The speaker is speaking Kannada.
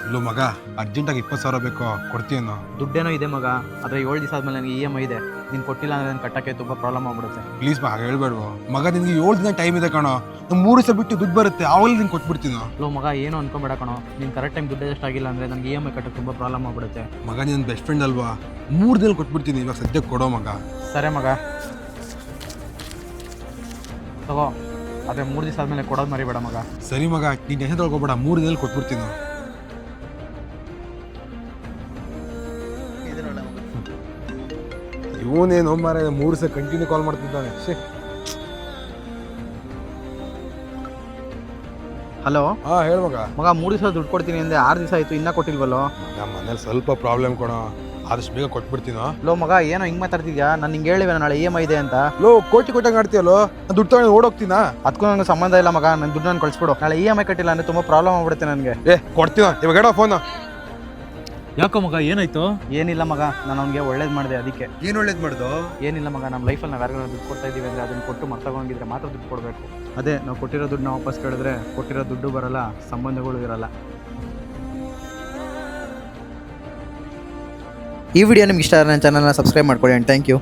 ಇಲ್ಲೋ ಮಗ, ಅರ್ಜೆಂಟಾಗಿ 20,000 ಬೇಕು, ಕೊಡ್ತೀನೋ? ದುಡ್ಡೇನೋ ಇದೆ ಮಗ, ಆದರೆ 7 ದಿವಸ ಆದಮೇಲೆ ನನಗೆ EMI ಇದೆ. ನೀನು ಕೊಟ್ಟಿಲ್ಲ ಅಂದರೆ ನಾನು ಕಟ್ಟೋಕ್ಕೆ ತುಂಬ ಪ್ರಾಬ್ಲಮ್ ಆಗ್ಬಿಡುತ್ತೆ. ಪ್ಲೀಸ್ ಮಗ, ಹೇಳ್ಬೇಡ್ವೋ ಮಗ, ನಿನಗೆ 7 ದಿನ ಟೈಮ್ ಇದೆ ಕಣೋ. ನಾನು 3 ದಿವಸ ಬಿಟ್ಟು ದುಡ್ಡು ಬರುತ್ತೆ, ಆವಾಗಲೇ ನಿಂಗೆ ಕೊಟ್ಬಿಡ್ತೀನೋ. ಲೋ ಮಗ, ಏನೋ ಅನ್ಕೊಂಬೇಡ ಕಣೋ. ನೀನು ಕರೆಕ್ಟ್ ಟೈಮ್ ದುಡ್ಡು ಅಡ್ಜಸ್ಟ್ ಆಗಿಲ್ಲ ಅಂದರೆ ನನಗೆ EMI ಕಟ್ಟೋಕ್ಕೆ ತುಂಬ ಪ್ರಾಬ್ಲಮ್ ಆಗ್ಬಿಡುತ್ತೆ. ಮಗ, ನೀನು ಬೆಸ್ಟ್ ಫ್ರೆಂಡ್ ಅಲ್ವಾ, 3 ದಿನ ಕೊಟ್ಬಿಡ್ತೀನಿ. ಇವಾಗ ಸದ್ಯಕ್ಕೆ ಕೊಡೋ ಮಗ. ಸರಿ ಮಗ, ತಗೋ. ಆದರೆ 3 ದಿವಸ ಆದಮೇಲೆ ಕೊಡೋದು ಮರಿಬೇಡ ಮಗ. ಸರಿ ಮಗ, ನೀನು ಟೆನ್ಷನ್ ತೊಳ್ಕೊಬೇಡ, 3 ದಿನದಲ್ಲಿ ಕೊಟ್ಬಿಡ್ತೀನಿ. ಇವನೇನು ಮಾರ 3 ದಿವಸ ಕಂಟಿನ್ಯೂ ಕಾಲ್ ಮಾಡ್ತಿದ್ದಾನೆ. ಹಲೋ. ಹಾಂ, ಹೇಳು ಮಗ. ಮಗ, 3 ದಿವಸ ದುಡ್ಡು ಕೊಡ್ತೀನಿ ಅಂದರೆ 6 ದಿವಸ ಆಯಿತು, ಇನ್ನೂ ಕೊಟ್ಟಿಲ್ವಲ್ಲೋ? ನಮ್ಮ ಮನೇಲಿ ಸ್ವಲ್ಪ ಪ್ರಾಬ್ಲಮ್ ಕೊಡೋ, ಆದಷ್ಟು ಬೇಗ ಕೊಟ್ಬಿಡ್ತೀನೋ. ಲೋ ಮಗ, ಏನೋ ಹಿಂಗೆ ಮಾತಾಡ್ತಿದ್ಯಾ? ನಾನು ನಿಂಗೆ ಹೇಳಿವೆ ನಾಳೆ EMI ಇದೆ ಅಂತ. ಲೋ, ಕೋಟಿ ಕೊಟ್ಟಂಗೆ ಆಡ್ತೀಯಲ್ಲೋ, ನಾನು ದುಡ್ಡು ತಗೊಂಡು ಓಡೋಗ್ತೀನಾ? ಅದಕ್ಕೂ ನನಗೆ ಸಂಬಂಧ ಇಲ್ಲ ಮಗ. ನನ್ನ ದುಡ್ಡು ನಾನು ಕಳಿಸ್ಬಿಡು. ನಾಳೆ EMI ಕಟ್ಟಿಲ್ಲ ಅಂದರೆ ತುಂಬ ಪ್ರಾಬ್ಲಮ್ ಆಗ್ಬಿಡುತ್ತೆ ನನಗೆ. ಕೊಡ್ತೀನೋ ಇವಾಗ, ಹೇಳೋ ಫೋನು. ಯಾಕೋ ಮಗ, ಏನಾಯ್ತು? ಏನಿಲ್ಲ ಮಗ, ನಾನು ಅವ್ನಿಗೆ ಒಳ್ಳೇದು ಮಾಡಿದೆ, ಅದಕ್ಕೆ. ಏನು ಒಳ್ಳೇದು ಮಾಡ್ದು? ಏನಿಲ್ಲ ಮಗ, ನಮ್ಮ ಲೈಫಲ್ಲಿ ನಾವು ಯಾರಿಗಾರು ದುಡ್ಡು ಕೊಡ್ತಾ ಇದ್ದೀವಿ ಅಂದರೆ ಅದನ್ನು ಕೊಟ್ಟು ಮರ್ತೋಗಿದ್ರೆ ಮಾತ್ರ ದುಡ್ಡು ಕೊಡಬೇಕು. ಅದೇ ನಾವು ಕೊಟ್ಟಿರೋ ದುಡ್ಡನ್ನ ವಾಪಸ್ ಕೇಳಿದ್ರೆ ಕೊಟ್ಟಿರೋ ದುಡ್ಡು ಬರಲ್ಲ, ಸಂಬಂಧಗಳು ಇರಲ್ಲ. ಈ ವಿಡಿಯೋ ನಿಮ್ಗೆ ಇಷ್ಟ ಆದರೆ ನನ್ನ ಚಾನಲ್ನ ಸಬ್ಸ್ಕ್ರೈಬ್ ಮಾಡ್ಕೊಳ್ಳಿ. And thank you.